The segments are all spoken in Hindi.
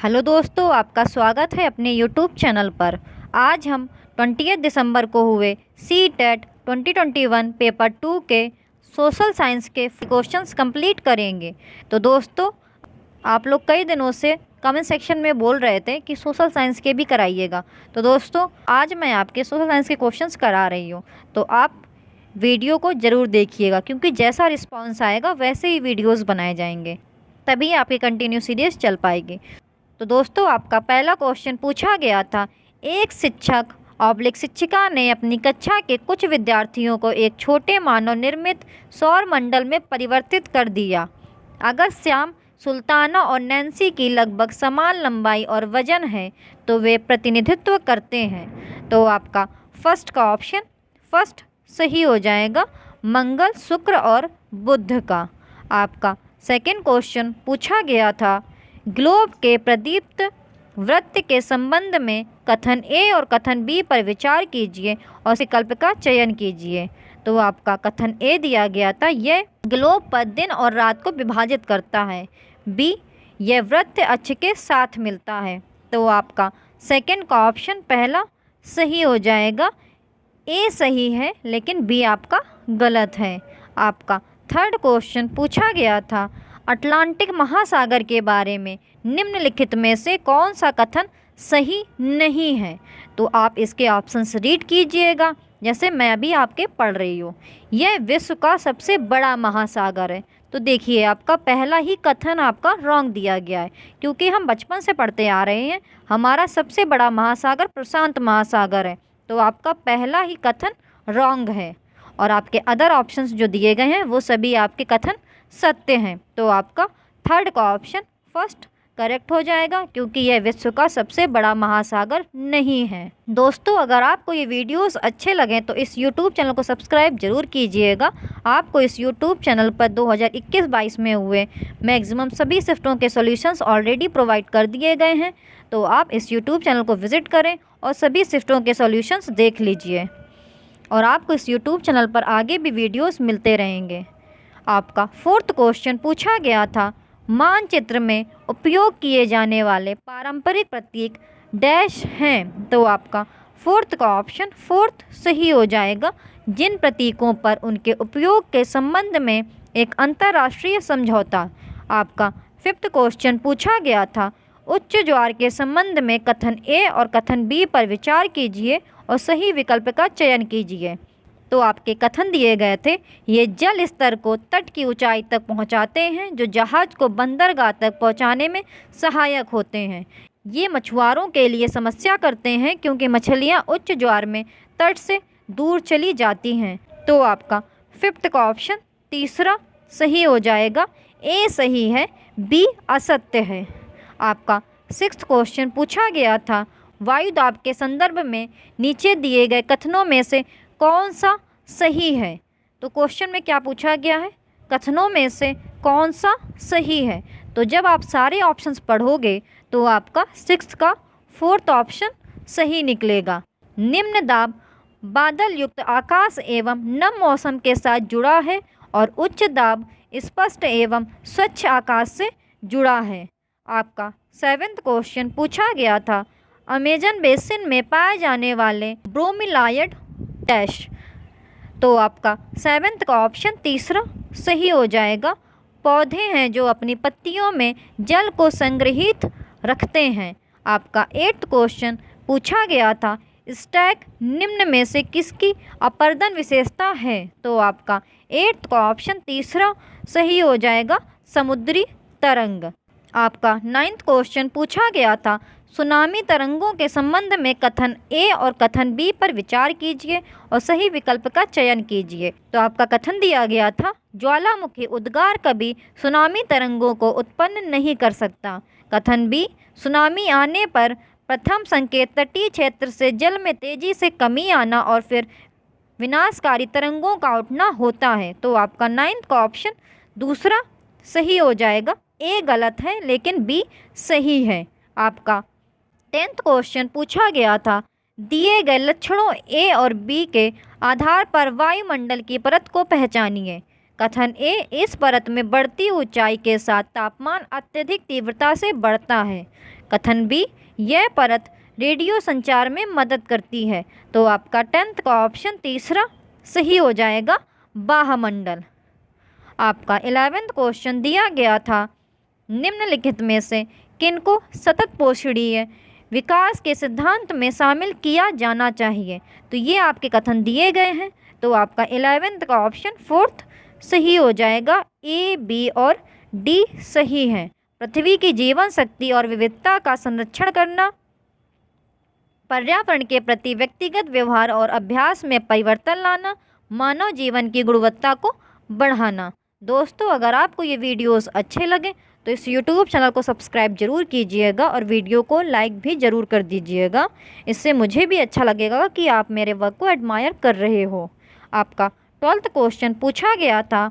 हेलो दोस्तों, आपका स्वागत है अपने यूट्यूब चैनल पर। आज हम 20 दिसंबर को हुए सी-टेट 2021 पेपर 2 के सोशल साइंस के क्वेश्चंस कंप्लीट करेंगे। तो दोस्तों, आप लोग कई दिनों से कमेंट सेक्शन में बोल रहे थे कि सोशल साइंस के भी कराइएगा। तो दोस्तों, आज मैं आपके सोशल साइंस के क्वेश्चंस करा रही हूँ, तो आप वीडियो को ज़रूर देखिएगा, क्योंकि जैसा रिस्पॉन्स आएगा वैसे ही वीडियोस बनाए जाएंगे, तभी आपकी कंटिन्यू सीरीज़ चल पाएगी। तो दोस्तों, आपका पहला क्वेश्चन पूछा गया था, एक शिक्षक शिक्षिका ने अपनी कक्षा के कुछ विद्यार्थियों को एक छोटे मानव निर्मित सौर मंडल में परिवर्तित कर दिया। अगर श्याम, सुल्ताना और नैन्सी की लगभग समान लंबाई और वजन है तो वे प्रतिनिधित्व करते हैं। तो आपका फर्स्ट का ऑप्शन फर्स्ट सही हो जाएगा, मंगल, शुक्र और बुध का। आपका सेकंड क्वेश्चन पूछा गया था, ग्लोब के प्रदीप्त वृत्त के संबंध में कथन ए और कथन बी पर विचार कीजिए और विकल्प का चयन कीजिए। तो आपका कथन ए दिया गया था, यह ग्लोब पर दिन और रात को विभाजित करता है। बी, यह वृत्त अक्ष के साथ मिलता है। तो आपका सेकंड का ऑप्शन पहला सही हो जाएगा, ए सही है लेकिन बी आपका गलत है। आपका थर्ड क्वेश्चन पूछा गया था, अटलांटिक महासागर के बारे में निम्नलिखित में से कौन सा कथन सही नहीं है। तो आप इसके ऑप्शंस रीड कीजिएगा, जैसे मैं अभी आपके पढ़ रही हूँ। यह विश्व का सबसे बड़ा महासागर है। तो देखिए, आपका पहला ही कथन आपका रॉन्ग दिया गया है, क्योंकि हम बचपन से पढ़ते आ रहे हैं हमारा सबसे बड़ा महासागर प्रशांत महासागर है। तो आपका पहला ही कथन रॉन्ग है, और आपके अदर ऑप्शंस जो दिए गए हैं वो सभी आपके कथन सत्य हैं। तो आपका थर्ड का ऑप्शन फर्स्ट करेक्ट हो जाएगा, क्योंकि यह विश्व का सबसे बड़ा महासागर नहीं है। दोस्तों, अगर आपको ये वीडियोस अच्छे लगें तो इस यूट्यूब चैनल को सब्सक्राइब जरूर कीजिएगा। आपको इस यूट्यूब चैनल पर 2021-22 में हुए मैक्सिमम सभी शिफ्टों के सॉल्यूशंस ऑलरेडी प्रोवाइड कर दिए गए हैं। तो आप इस यूट्यूब चैनल को विज़िट करें और सभी शिफ्टों के सॉल्यूशंस देख लीजिए, और आपको इस यूट्यूब चैनल पर आगे भी वीडियोस मिलते रहेंगे। आपका फोर्थ क्वेश्चन पूछा गया था, मानचित्र में उपयोग किए जाने वाले पारंपरिक प्रतीक डैश हैं। तो आपका फोर्थ का ऑप्शन फोर्थ सही हो जाएगा, जिन प्रतीकों पर उनके उपयोग के संबंध में एक अंतर्राष्ट्रीय समझौता। आपका फिफ्थ क्वेश्चन पूछा गया था, उच्च ज्वार के संबंध में कथन ए और कथन बी पर विचार कीजिए और सही विकल्प का चयन कीजिए। तो आपके कथन दिए गए थे, ये जल स्तर को तट की ऊंचाई तक पहुंचाते हैं, जो जहाज को बंदरगाह तक पहुंचाने में सहायक होते हैं। ये मछुआरों के लिए समस्या करते हैं, क्योंकि मछलियां उच्च ज्वार में तट से दूर चली जाती हैं। तो आपका फिफ्थ का ऑप्शन तीसरा सही हो जाएगा, ए सही है, बी असत्य है। आपका सिक्स्थ क्वेश्चन पूछा गया था, वायु दाब के संदर्भ में नीचे दिए गए कथनों में से कौन सा सही है। तो क्वेश्चन में क्या पूछा गया है, कथनों में से कौन सा सही है। तो जब आप सारे ऑप्शंस पढ़ोगे तो आपका सिक्स्थ का फोर्थ ऑप्शन सही निकलेगा। निम्न दाब बादल युक्त आकाश एवं नम मौसम के साथ जुड़ा है और उच्च दाब स्पष्ट एवं स्वच्छ आकाश से जुड़ा है। आपका सेवेंथ क्वेश्चन पूछा गया था, अमेजन बेसिन में पाए जाने वाले ब्रोमीलाइड डैश। तो आपका सेवेंथ का ऑप्शन तीसरा सही हो जाएगा, पौधे हैं जो अपनी पत्तियों में जल को संग्रहित रखते हैं। आपका एट्थ क्वेश्चन पूछा गया था, स्टैक निम्न में से किसकी अपर्दन विशेषता है। तो आपका एट्थ का ऑप्शन तीसरा सही हो जाएगा, समुद्री तरंग। आपका नाइन्थ क्वेश्चन पूछा गया था, सुनामी तरंगों के संबंध में कथन ए और कथन बी पर विचार कीजिए और सही विकल्प का चयन कीजिए। तो आपका कथन दिया गया था, ज्वालामुखी उद्गार कभी सुनामी तरंगों को उत्पन्न नहीं कर सकता। कथन बी, सुनामी आने पर प्रथम संकेत तटीय क्षेत्र से जल में तेजी से कमी आना और फिर विनाशकारी तरंगों का उठना होता है। तो आपका नाइन्थ का ऑप्शन दूसरा सही हो जाएगा, ए गलत है लेकिन बी सही है। आपका टेंथ क्वेश्चन पूछा गया था, दिए गए लक्षणों ए और बी के आधार पर वायुमंडल की परत को पहचानिए। कथन ए, इस परत में बढ़ती ऊंचाई के साथ तापमान अत्यधिक तीव्रता से बढ़ता है। कथन बी, यह परत रेडियो संचार में मदद करती है। तो आपका 10th का ऑप्शन तीसरा सही हो जाएगा, बाह्यमंडल। आपका 11th क्वेश्चन दिया गया था, निम्नलिखित में से किनको सतत पोषणीय विकास के सिद्धांत में शामिल किया जाना चाहिए। तो ये आपके कथन दिए गए हैं। तो आपका 11th का ऑप्शन 4th सही हो जाएगा, ए, बी और डी सही है। पृथ्वी की जीवन शक्ति और विविधता का संरक्षण करना, पर्यावरण के प्रति व्यक्तिगत व्यवहार और अभ्यास में परिवर्तन लाना, मानव जीवन की गुणवत्ता को बढ़ाना। दोस्तों, अगर आपको ये वीडियोस अच्छे लगे तो इस YouTube चैनल को सब्सक्राइब जरूर कीजिएगा और वीडियो को लाइक भी ज़रूर कर दीजिएगा। इससे मुझे भी अच्छा लगेगा कि आप मेरे वर्क को एडमायर कर रहे हो। आपका 12th क्वेश्चन पूछा गया था,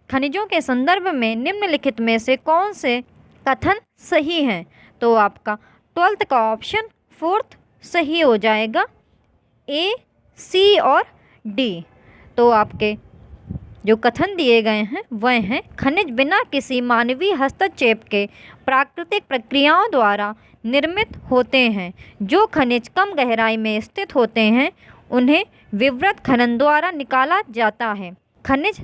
खनिजों के संदर्भ में निम्नलिखित में से कौन से कथन सही हैं। तो आपका 12th का ऑप्शन 4th सही हो जाएगा, ए, सी और डी। तो आपके जो कथन दिए गए हैं वह हैं, खनिज बिना किसी मानवीय हस्तक्षेप के प्राकृतिक प्रक्रियाओं द्वारा निर्मित होते हैं। जो खनिज कम गहराई में स्थित होते हैं उन्हें विवृत खनन द्वारा निकाला जाता है। खनिज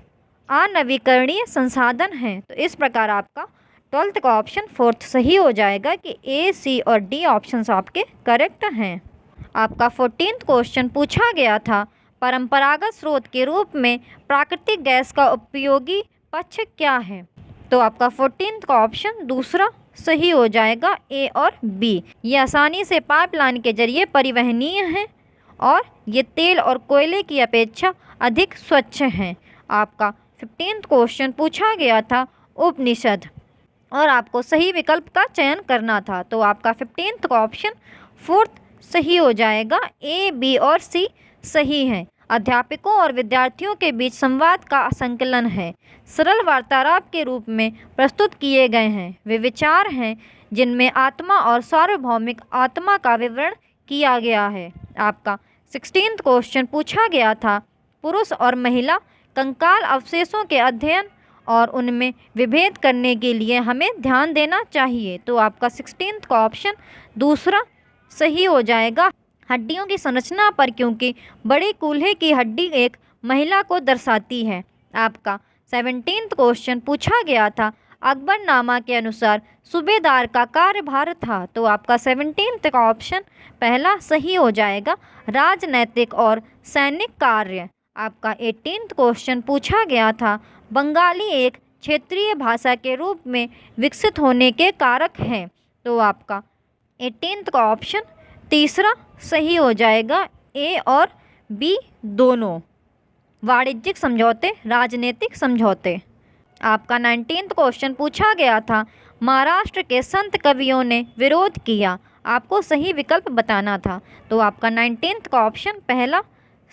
अनवीकरणीय संसाधन हैं। तो इस प्रकार आपका 12th का ऑप्शन 4th सही हो जाएगा कि ए, सी और डी ऑप्शंस आपके करेक्ट हैं। आपका 14th क्वेश्चन पूछा गया था, परंपरागत स्रोत के रूप में प्राकृतिक गैस का उपयोगी पक्ष क्या है। तो आपका 14th का ऑप्शन दूसरा सही हो जाएगा, ए और बी। ये आसानी से पाइपलाइन के जरिए परिवहनीय हैं और ये तेल और कोयले की अपेक्षा अधिक स्वच्छ हैं। आपका 15th क्वेश्चन पूछा गया था, उपनिषद, और आपको सही विकल्प का चयन करना था। तो आपका 15th का ऑप्शन 4th सही हो जाएगा, ए, बी और सी सही हैं। अध्यापकों और विद्यार्थियों के बीच संवाद का संकलन है, सरल वार्तालाप के रूप में प्रस्तुत किए गए हैं। वे विचार हैं जिनमें आत्मा और सार्वभौमिक आत्मा का विवरण किया गया है। आपका 16th क्वेश्चन पूछा गया था, पुरुष और महिला कंकाल अवशेषों के अध्ययन और उनमें विभेद करने के लिए हमें ध्यान देना चाहिए। तो आपका 16th का ऑप्शन दूसरा सही हो जाएगा, हड्डियों की संरचना पर, क्योंकि बड़े कूल्हे की हड्डी एक महिला को दर्शाती है। आपका 17th क्वेश्चन पूछा गया था, अकबरनामा के अनुसार सूबेदार का कार्यभार था। तो आपका 17th का ऑप्शन पहला सही हो जाएगा, राजनैतिक और सैनिक कार्य। आपका 18th क्वेश्चन पूछा गया था, बंगाली एक क्षेत्रीय भाषा के रूप में विकसित होने के कारक हैं। तो आपका 18th का ऑप्शन तीसरा सही हो जाएगा, ए और बी दोनों। वाणिज्यिक समझौते, राजनीतिक समझौते। आपका 19th क्वेश्चन पूछा गया था, महाराष्ट्र के संत कवियों ने विरोध किया। आपको सही विकल्प बताना था। तो आपका 19th का ऑप्शन पहला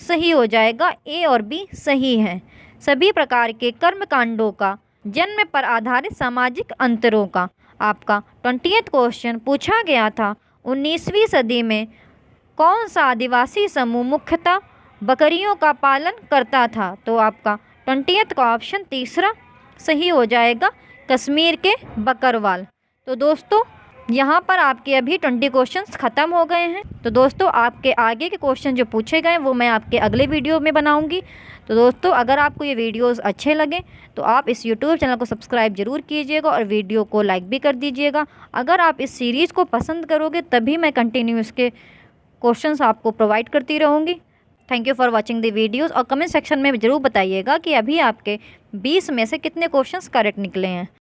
सही हो जाएगा, ए और बी सही हैं। सभी प्रकार के कर्मकांडों का, जन्म पर आधारित सामाजिक अंतरों का। आपका 20th क्वेश्चन पूछा गया था, 19वीं सदी में कौन सा आदिवासी समूह मुख्यतः बकरियों का पालन करता था। तो आपका 20th का ऑप्शन तीसरा सही हो जाएगा, कश्मीर के बकरवाल। तो दोस्तों, यहाँ पर आपके अभी 20 क्वेश्चंस ख़त्म हो गए हैं। तो दोस्तों, आपके आगे के क्वेश्चन जो पूछे गए वो मैं आपके अगले वीडियो में बनाऊंगी। तो दोस्तों, अगर आपको ये वीडियोस अच्छे लगे तो आप इस यूट्यूब चैनल को सब्सक्राइब जरूर कीजिएगा और वीडियो को लाइक भी कर दीजिएगा। अगर आप इस सीरीज़ को पसंद करोगे तभी मैं कंटिन्यू इसके क्वेश्चंस आपको प्रोवाइड करती रहूँगी। Thank you for watching the videos. और कमेंट सेक्शन में ज़रूर बताइएगा कि अभी आपके 20 में से कितने क्वेश्चंस करेक्ट निकले हैं।